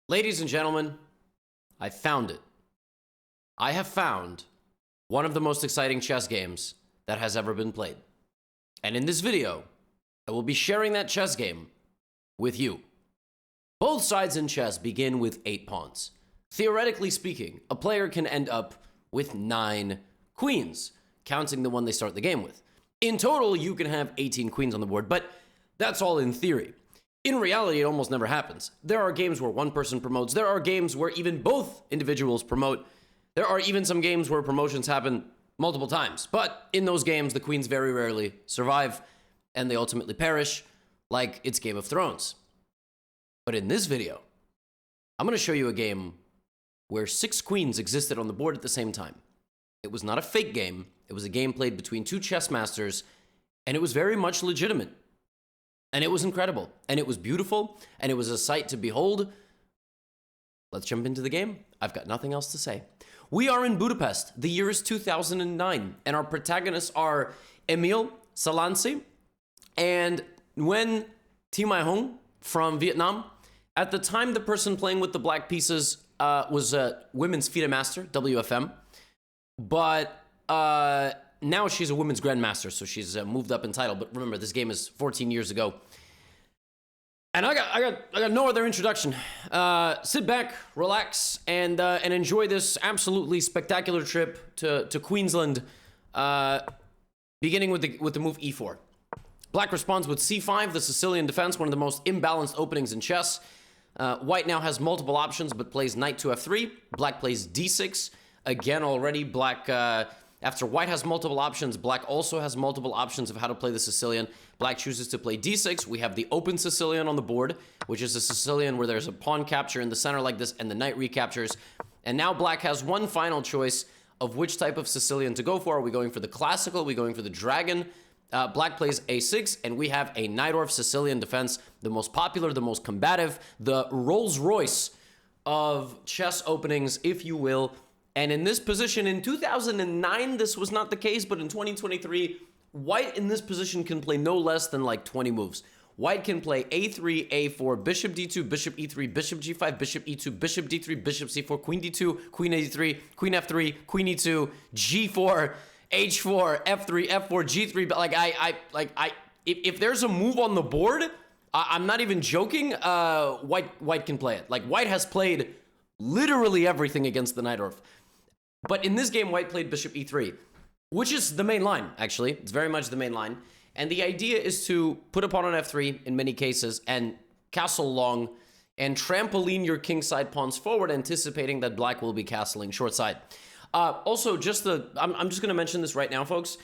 Ladies and gentlemen, I found it. I have found one of the most exciting chess games that has ever been played. And in this video, I will be sharing that chess game with you. Both sides in chess begin with 8 pawns. Theoretically speaking, a player can end up with 9 queens, counting the one they start the game with. In total, you can have 18 queens on the board, but that's all in theory. In reality, it almost never happens. There are games where one person promotes. There are games where even both individuals promote. There are even some games where promotions happen multiple times. But in those games, the queens very rarely survive, and they ultimately perish, like it's Game of Thrones. But in this video, I'm going to show you a game where 6 queens existed on the board at the same time. It was not a fake game. It was a game played between 2 chess masters, and it was very much legitimate. And it was incredible, and it was beautiful, and it was a sight to behold. Let's jump into the game. I've got nothing else to say. We are in Budapest. The year is 2009, and our protagonists are Emil Salansi and Nguyen Thi Mai Hong from Vietnam. At the time, the person playing with the black pieces was a women's FIDE master, WFM, but now she's a women's grandmaster, so she's moved up in title. But remember, this game is 14 years ago. And I got no other introduction. Sit back, relax, and enjoy this absolutely spectacular trip to Queensland, beginning with the move e4. Black responds with c5, the Sicilian defense, one of the most imbalanced openings in chess. White now has multiple options, but plays knight to f3. Black plays d6. Again, already black... After white has multiple options, black also has multiple options of how to play the Sicilian. Black chooses to play d6. We have the open Sicilian on the board, which is a Sicilian where there's a pawn capture in the center like this, and the knight recaptures. And now black has one final choice of which type of Sicilian to go for. Are we going for the classical? Are we going for the dragon? Black plays a6, and we have a Najdorf Sicilian defense, the most popular, the most combative, the Rolls-Royce of chess openings, if you will. And in this position, in 2009, this was not the case, but in 2023, white in this position can play no less than like 20 moves. White can play a3, a4, bishop d2, bishop e3, bishop g5, bishop e2, bishop d3, bishop c4, queen d2, queen a3, queen f3, queen e2, g4, h4, f3, f4, g3. But if there's a move on the board, I'm not even joking. White can play it. Like, white has played literally everything against the Najdorf. But in this game, white played bishop e3, which is the main line, actually. It's very much the main line. And the idea is to put a pawn on f3 in many cases and castle long and trampoline your kingside pawns forward, anticipating that black will be castling short side. Also, I'm just going to mention this right now, folks.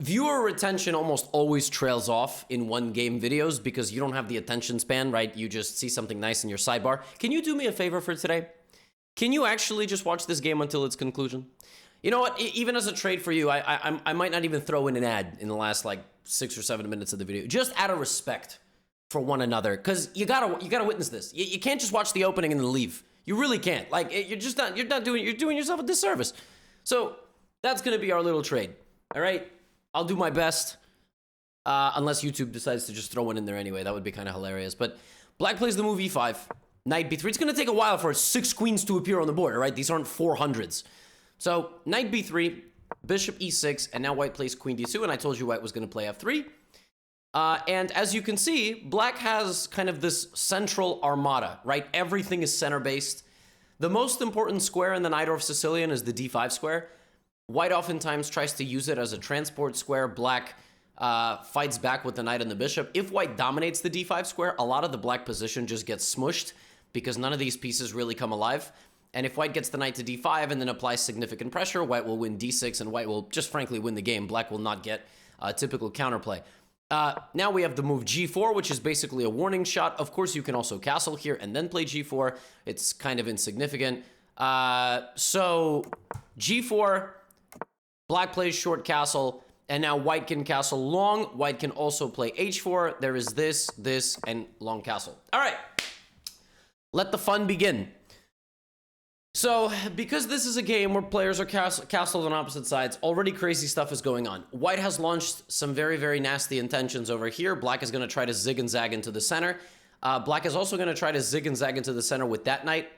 Viewer retention almost always trails off in one-game videos because you don't have the attention span, right? You just see something nice in your sidebar. Can you do me a favor for today? Can you actually just watch this game until its conclusion? You know what? Even as a trade for you, I might not even throw in an ad in the last like 6 or 7 minutes of the video, just out of respect for one another, because you gotta witness this. You can't just watch the opening and then leave. You really can't. Like, you're doing yourself a disservice. So that's gonna be our little trade. All right. I'll do my best, unless YouTube decides to just throw one in there anyway. That would be kind of hilarious. But black plays the move e5, knight b3. It's going to take a while for 6 queens to appear on the board, all right? These aren't 400s. So knight b3, bishop e6, and now white plays queen d2, and I told you white was going to play f3. And as you can see, black has kind of this central armada, right? Everything is center-based. The most important square in the Najdorf Sicilian is the d5 square. White oftentimes tries to use it as a transport square. Black fights back with the knight and the bishop. If white dominates the d5 square, a lot of the black position just gets smushed because none of these pieces really come alive. And if white gets the knight to d5 and then applies significant pressure, white will win d6, and white will just frankly win the game. Black will not get typical counterplay. Now we have the move g4, which is basically a warning shot. Of course, you can also castle here and then play g4. It's kind of insignificant. So g4... Black plays short castle, and now white can castle long. White can also play h4. There is this, and long castle. All right, let the fun begin. So, because this is a game where players are castled on opposite sides, already crazy stuff is going on. White has launched some very, very nasty intentions over here. Black is going to try to zig and zag into the center. Black is also going to try to zig and zag into the center with that knight.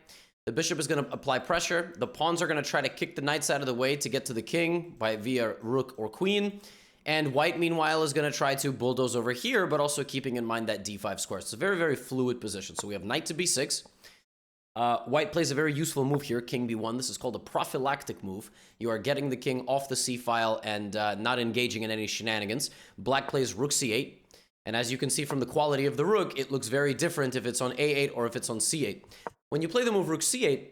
The bishop is going to apply pressure. The pawns are going to try to kick the knights out of the way to get to the king via rook or queen. And white, meanwhile, is going to try to bulldoze over here, but also keeping in mind that d5 square. It's a very, very fluid position. So we have knight to b6. White plays a very useful move here, king b1. This is called a prophylactic move. You are getting the king off the c-file and not engaging in any shenanigans. Black plays rook c8. And as you can see from the quality of the rook, it looks very different if it's on a8 or if it's on c8. When you play the move rook c8,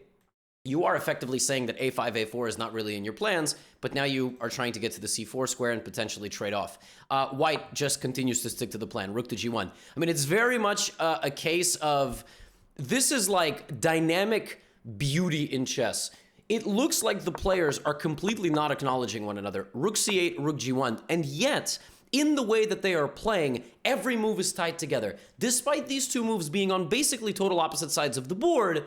you are effectively saying that a5, a4 is not really in your plans, but now you are trying to get to the c4 square and potentially trade off. White just continues to stick to the plan, rook to g1. I mean, it's very much a case of, this is like dynamic beauty in chess. It looks like the players are completely not acknowledging one another. Rook c8, rook g1, and yet, in the way that they are playing, every move is tied together. Despite these two moves being on basically total opposite sides of the board,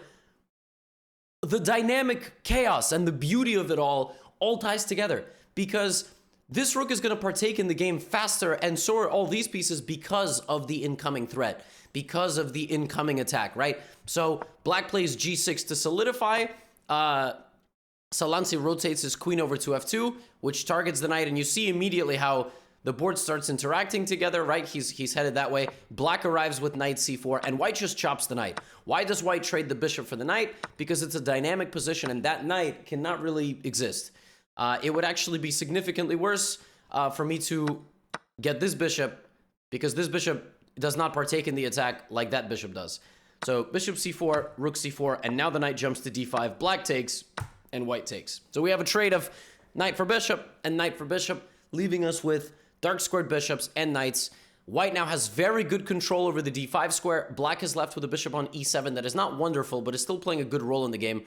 the dynamic chaos and the beauty of it all ties together. Because this rook is going to partake in the game faster, and so are all these pieces because of the incoming threat, because of the incoming attack, right? So black plays g6 to solidify. Salansi rotates his queen over to f2, which targets the knight, and you see immediately how the board starts interacting together, right? He's headed that way. Black arrives with knight c4, and white just chops the knight. Why does white trade the bishop for the knight? Because it's a dynamic position, and that knight cannot really exist. It would actually be significantly worse for me to get this bishop, because this bishop does not partake in the attack like that bishop does. So bishop c4, rook c4, and now the knight jumps to d5. Black takes, and white takes. So we have a trade of knight for bishop and knight for bishop, leaving us with dark squared bishops and knights. White now has very good control over the d5 square. Black is left with a bishop on e7 that is not wonderful, but is still playing a good role in the game.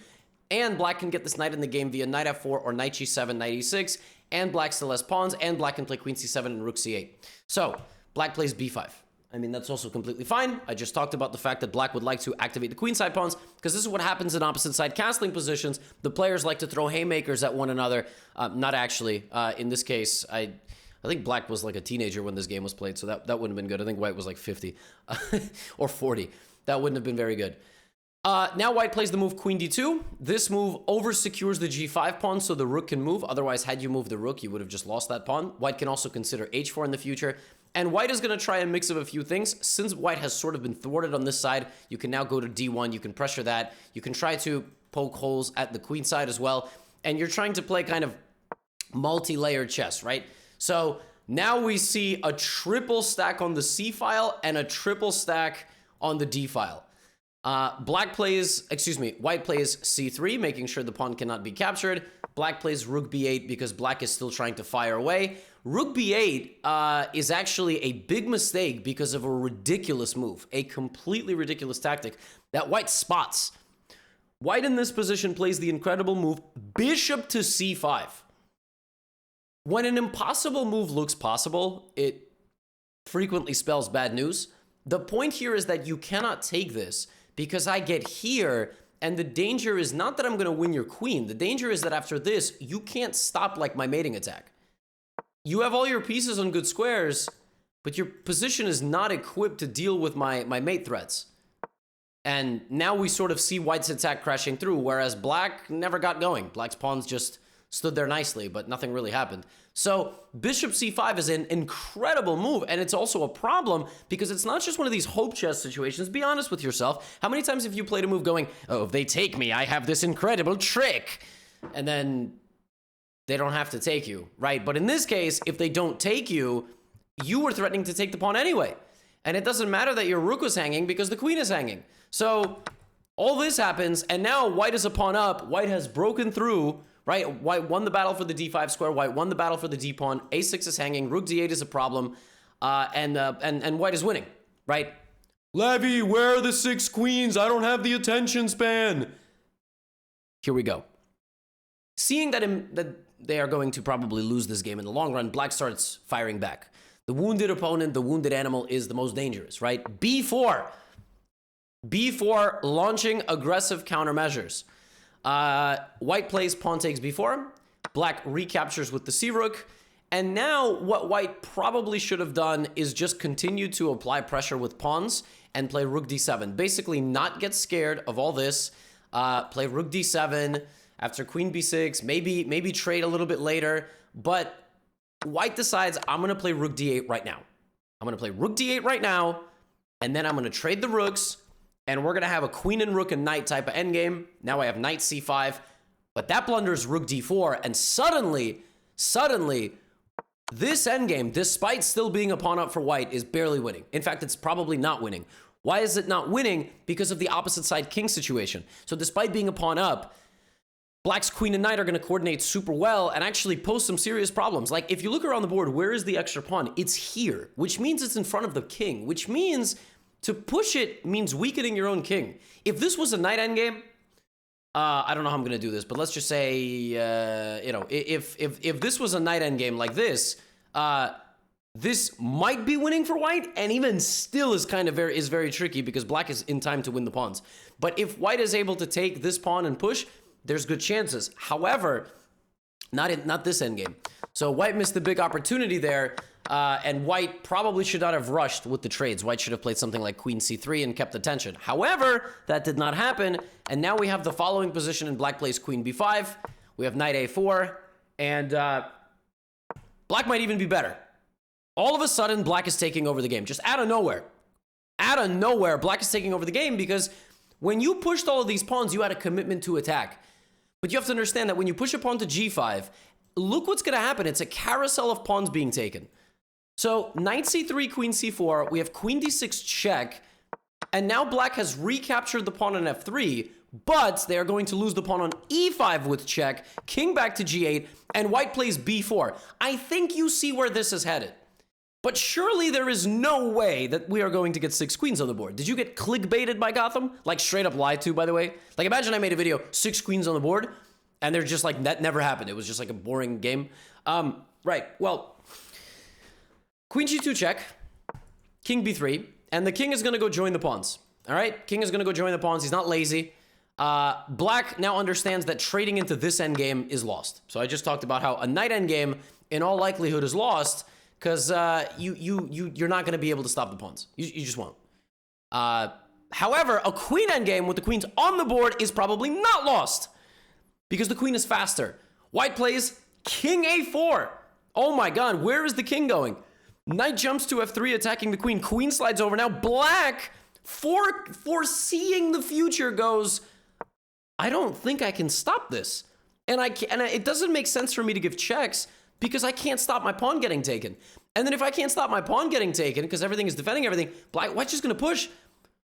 And black can get this knight in the game via knight f4 or knight g7, knight e6, and black still has pawns, and black can play queen c7 and rook c8. So black plays b5. I mean, that's also completely fine. I just talked about the fact that black would like to activate the queenside pawns, because this is what happens in opposite side castling positions. The players like to throw haymakers at one another. Not actually. In this case, I think black was like a teenager when this game was played, so that wouldn't have been good. I think white was like 50 or 40. That wouldn't have been very good. Now white plays the move queen d2. This move over-secures the g5 pawn so the rook can move. Otherwise, had you moved the rook, you would have just lost that pawn. White can also consider h4 in the future. And white is going to try a mix of a few things. Since white has sort of been thwarted on this side, you can now go to d1. You can pressure that. You can try to poke holes at the queen side as well. And you're trying to play kind of multi-layered chess, right? So now we see a triple stack on the C file and a triple stack on the D file. White plays C3, making sure the pawn cannot be captured. Black plays rook b8 because black is still trying to fire away. Rook b8 is actually a big mistake because of a ridiculous move, a completely ridiculous tactic that white spots. White in this position plays the incredible move bishop to c5. When an impossible move looks possible, it frequently spells bad news. The point here is that you cannot take this because I get here, and the danger is not that I'm going to win your queen. The danger is that after this, you can't stop like my mating attack. You have all your pieces on good squares, but your position is not equipped to deal with my mate threats. And now we sort of see white's attack crashing through, whereas black never got going. Black's pawns just stood there nicely, but nothing really happened. So bishop c5 is an incredible move, and it's also a problem because it's not just one of these hope chess situations. Be honest with yourself. How many times have you played a move going, oh, if they take me, I have this incredible trick, and then they don't have to take you, right? But in this case, if they don't take you, you were threatening to take the pawn anyway. And it doesn't matter that your rook was hanging because the queen is hanging. So all this happens, and now white is a pawn up. White has broken through, right? White won the battle for the d5 square. White won the battle for the d pawn. a6 is hanging. Rook d8 is a problem. And white is winning, right? Levy, where are the 6 queens? I don't have the attention span. Here we go. Seeing that they are going to probably lose this game in the long run, black starts firing back. The wounded opponent, the wounded animal, is the most dangerous, right? b4. b4, launching aggressive countermeasures. White plays pawn takes b4. Black recaptures with the c rook. And now what white probably should have done is just continue to apply pressure with pawns and play rook d7. Basically not get scared of all this. Play rook d7 after queen b6, maybe trade a little bit later. But white decides, I'm going to play rook d8 right now. I'm going to play rook d8 right now, and then I'm going to trade the rooks, and we're going to have a queen and rook and knight type of endgame. Now I have knight c5, but that blunders rook d4, and suddenly, this endgame, despite still being a pawn up for white, is barely winning. In fact, it's probably not winning. Why is it not winning? Because of the opposite side king situation. So despite being a pawn up, black's queen and knight are going to coordinate super well and actually pose some serious problems. Like, if you look around the board, where is the extra pawn? It's here, which means it's in front of the king, which means to push it means weakening your own king. If this was a knight endgame, I don't know how I'm going to do this, but let's just say, you know, if this was a knight endgame like this, this might be winning for white, and even still is kind of very tricky because black is in time to win the pawns. But if white is able to take this pawn and push, there's good chances. However, not this endgame. So white missed the big opportunity there, and white probably should not have rushed with the trades. White should have played something like queen c3 and kept the tension. However, that did not happen, and now we have the following position, and black plays queen b5. We have knight a4, and black might even be better. All of a sudden, black is taking over the game, just out of nowhere. Out of nowhere, black is taking over the game because when you pushed all of these pawns, you had a commitment to attack. But you have to understand that when you push a pawn to g5, look what's going to happen. It's a carousel of pawns being taken. So knight c3, queen c4, we have queen d6 check, and now black has recaptured the pawn on f3, but they are going to lose the pawn on e5 with check, king back to g8, and white plays b4. I think you see where this is headed. But surely there is no way that we are going to get 6 queens on the board. Did you get clickbaited by Gotham? Like, straight up lied to, by the way? Like, imagine I made a video, 6 queens on the board, and they're just like, that never happened. It was just like a boring game. Right, well, queen g2 check, king b3, and the king is going to go join the pawns. All right, king is going to go join the pawns. He's not lazy. Black now understands that trading into this endgame is lost. So I just talked about how a knight endgame, in all likelihood, is lost, because you're not going to be able to stop the pawns. You just won't. However, a queen endgame with the queens on the board is probably not lost because the queen is faster. White plays king a4. Oh my god, where is the king going? Knight jumps to f3, attacking the queen. Queen slides over. Now black, foreseeing the future, goes, I don't think I can stop this. And it doesn't make sense for me to give checks because I can't stop my pawn getting taken. And then if I can't stop my pawn getting taken, because everything is defending everything, white's just going to push.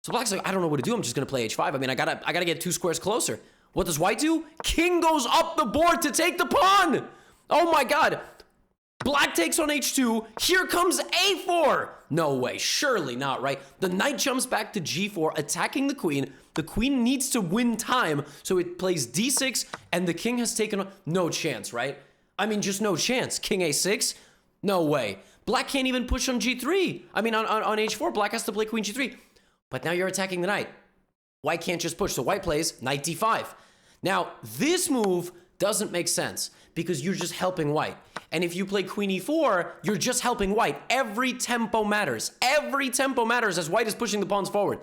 So black's like, I don't know what to do. I'm just going to play h5. I mean, I gotta get 2 squares closer. What does white do? King goes up the board to take the pawn. Oh my god. Black takes on h2. Here comes a4. No way. Surely not, right? The knight jumps back to g4, attacking the queen. The queen needs to win time, so it plays d6, and the king has taken on... No chance, right? I mean, just no chance. King a6? No way. Black can't even push on g3. I mean, on h4, black has to play queen g3. But now you're attacking the knight. White can't just push, so white plays knight d5. Now, this move doesn't make sense because you're just helping white. And if you play queen e4, you're just helping white. Every tempo matters. Every tempo matters as white is pushing the pawns forward.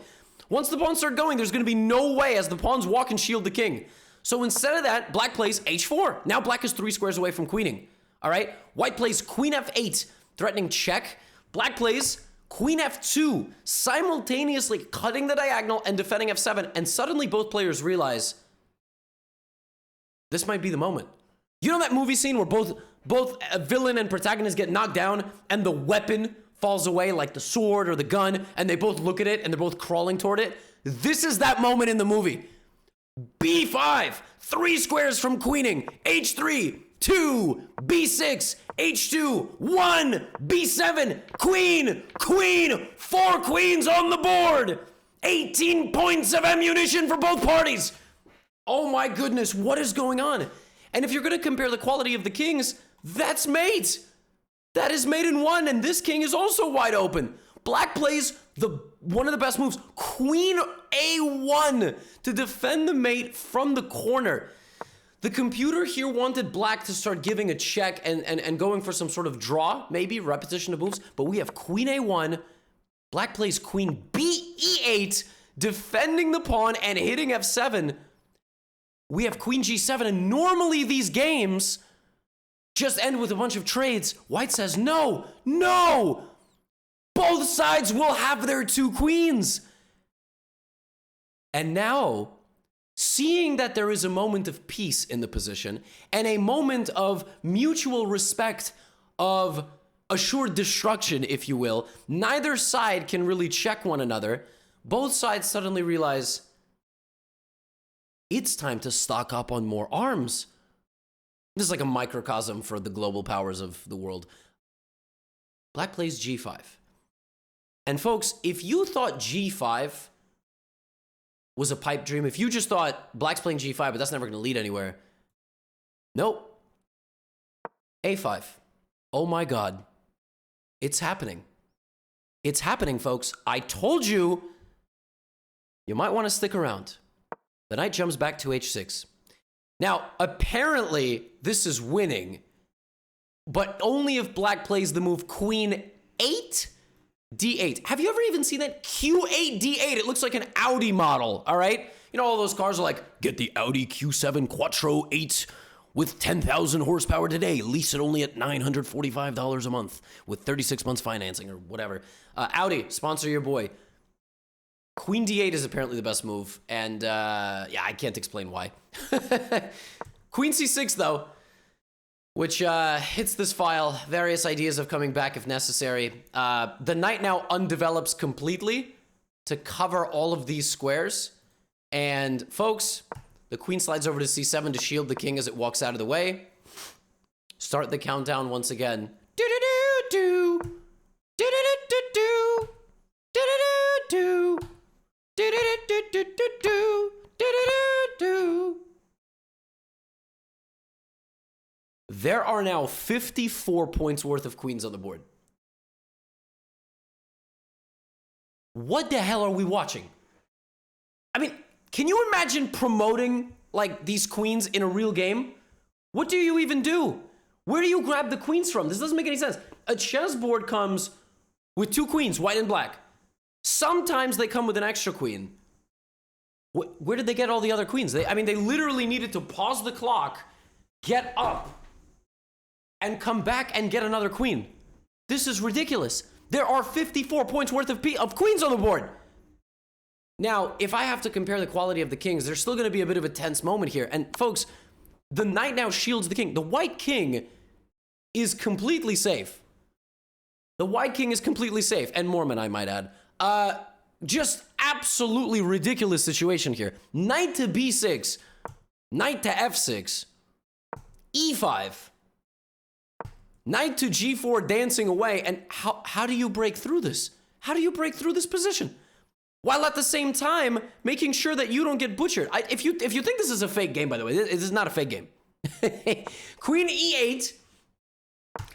Once the pawns start going, there's going to be no way as the pawns walk and shield the king. So instead of that, black plays h4. Now black is 3 squares away from queening. All right? White plays queen f8, threatening check. Black plays queen f2, simultaneously cutting the diagonal and defending f7. And suddenly both players realize this might be the moment. You know that movie scene where both a villain and protagonist get knocked down and the weapon falls away, like the sword or the gun, and they both look at it and they're both crawling toward it? This is that moment in the movie. b5, 3 squares from queening, h3, 2, b6, h2, 1, b7, queen, 4 queens on the board, 18 points of ammunition for both parties. Oh my goodness, what is going on? And if you're going to compare the quality of the kings, that's mate. That is mate in 1, and this king is also wide open. Black plays one of the best moves, queen a1, to defend the mate from the corner. The computer here wanted black to start giving a check and going for some sort of draw, maybe repetition of moves, but we have queen a1, black plays queen b e8, defending the pawn and hitting f7. We have queen g7, and normally these games just end with a bunch of trades. White says, no, no! Both sides will have their two queens! And now, seeing that there is a moment of peace in the position, and a moment of mutual respect, of assured destruction, if you will, neither side can really check one another. Both sides suddenly realize, it's time to stock up on more arms. This is like a microcosm for the global powers of the world. Black plays g5. And folks, if you thought g5 was a pipe dream, if you just thought black's playing g5, but that's never going to lead anywhere, nope. a5. Oh my God. It's happening. It's happening, folks. I told you, you might want to stick around. The knight jumps back to h6. Now, apparently, this is winning, but only if black plays the move queen 8, d8. Have you ever even seen that? q8, d8. It looks like an Audi model, all right? You know, all those cars are like, get the Audi Q7 Quattro 8 with 10,000 horsepower today. Lease it only at $945 a month with 36 months financing or whatever. Audi, sponsor your boy. Queen d8 is apparently the best move, and yeah, I can't explain why. Queen c6, though, which hits this file. Various ideas of coming back if necessary. The knight now undevelops completely to cover all of these squares. And, folks, the queen slides over to c7 to shield the king as it walks out of the way. Start the countdown once again. Do-do-do-do. Do-do-do-do-do. Do-do-do-do. Do-do-do-do-do-do. Do-do-do-do. There are now 54 points worth of queens on the board. What the hell are we watching? I mean, can you imagine promoting like these queens in a real game? What do you even do? Where do you grab the queens from? This doesn't make any sense. A chessboard comes with two queens, white and black. Sometimes they come with an extra queen. Where did they get all the other queens? They literally needed to pause the clock, get up, and come back and get another queen. This is ridiculous. There are 54 points worth of queens on the board. Now, if I have to compare the quality of the kings, there's still going to be a bit of a tense moment here. And folks, the knight now shields the king. The white king is completely safe. The white king is completely safe. And Mormon, I might add. Just absolutely ridiculous situation here. Knight to b6. Knight to f6. e5. Knight to g4 dancing away. And how do you break through this? How do you break through this position? While at the same time, making sure that you don't get butchered. If you think this is a fake game, by the way, this is not a fake game. Queen e8.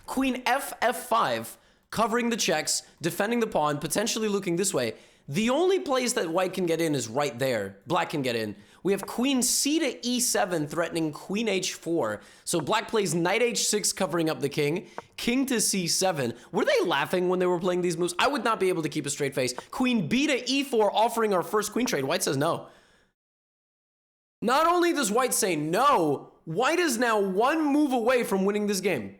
Queen f5. Covering the checks, defending the pawn, potentially looking this way. The only place that white can get in is right there. Black can get in. We have queen c to e7 threatening queen h4. So black plays knight h6 covering up the king. King to c7. Were they laughing when they were playing these moves? I would not be able to keep a straight face. Queen b to e4 offering our first queen trade. White says no. Not only does white say no, white is now one move away from winning this game.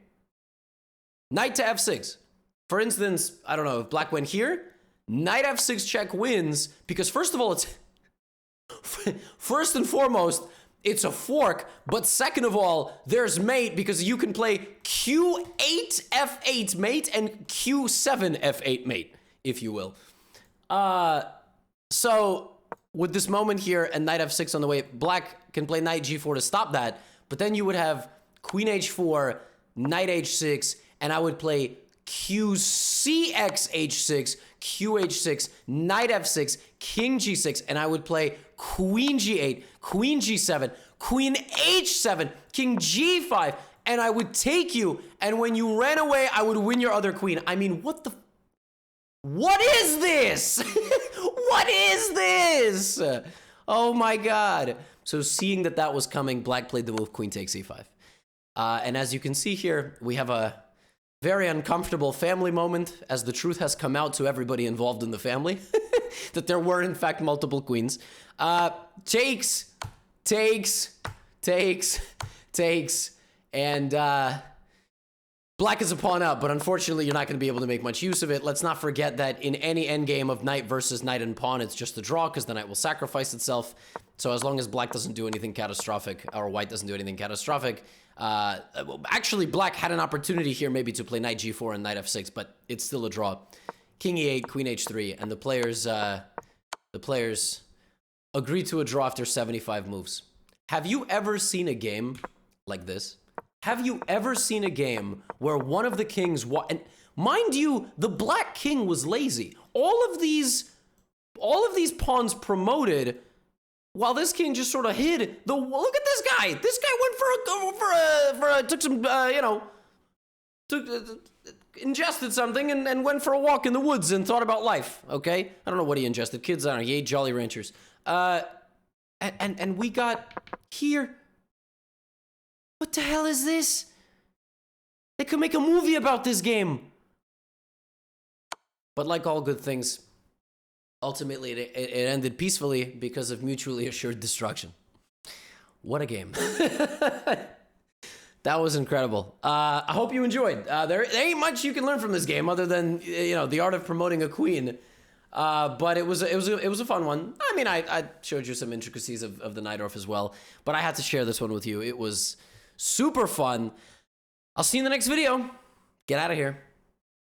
Knight to f6. For instance, I don't know, if black went here, knight f6 check wins, because first of all, it's first and foremost, it's a fork, but second of all, there's mate, because you can play q8 f8 mate and q7 f8 mate, if you will. So with this moment here and knight f6 on the way, black can play knight g4 to stop that, but then you would have queen h4, knight h6, and I would play qcx h6, qh6, knight f6, king g6, and I would play queen g8, queen g7, queen h7, king g5, and I would take you, and when you ran away, I would win your other queen. I mean, what is this? What is this? Oh my god. So seeing that that was coming, black played the move queen takes e5. And as you can see here, we have a very uncomfortable family moment as the truth has come out to everybody involved in the family that there were in fact multiple queens. Takes, and black is a pawn up, but unfortunately you're not going to be able to make much use of it. Let's not forget that in any endgame of knight versus knight and pawn, it's just a draw because the knight will sacrifice itself. So as long as black doesn't do anything catastrophic, or white doesn't do anything catastrophic, actually black had an opportunity here maybe to play knight g4 and knight f6, but it's still a draw. King e8, queen h3, and the players agree to a draw after 75 moves. Have you ever seen a game like this? Have you ever seen a game where one of the kings, and mind you, the black king was lazy. All of these pawns promoted, while this king just sort of hid. Look at this guy. This guy went took some, ingested something and went for a walk in the woods and thought about life. Okay, I don't know what he ingested. Kids, I don't know. He ate Jolly Ranchers. And we got here. What the hell is this? They could make a movie about this game. But like all good things, ultimately it ended peacefully because of mutually assured destruction. What a game. That was incredible. I hope you enjoyed. There ain't much you can learn from this game other than, the art of promoting a queen. But it was a fun one. I mean, I showed you some intricacies of the Najdorf as well, but I had to share this one with you. It was super fun. I'll see you in the next video. Get out of here.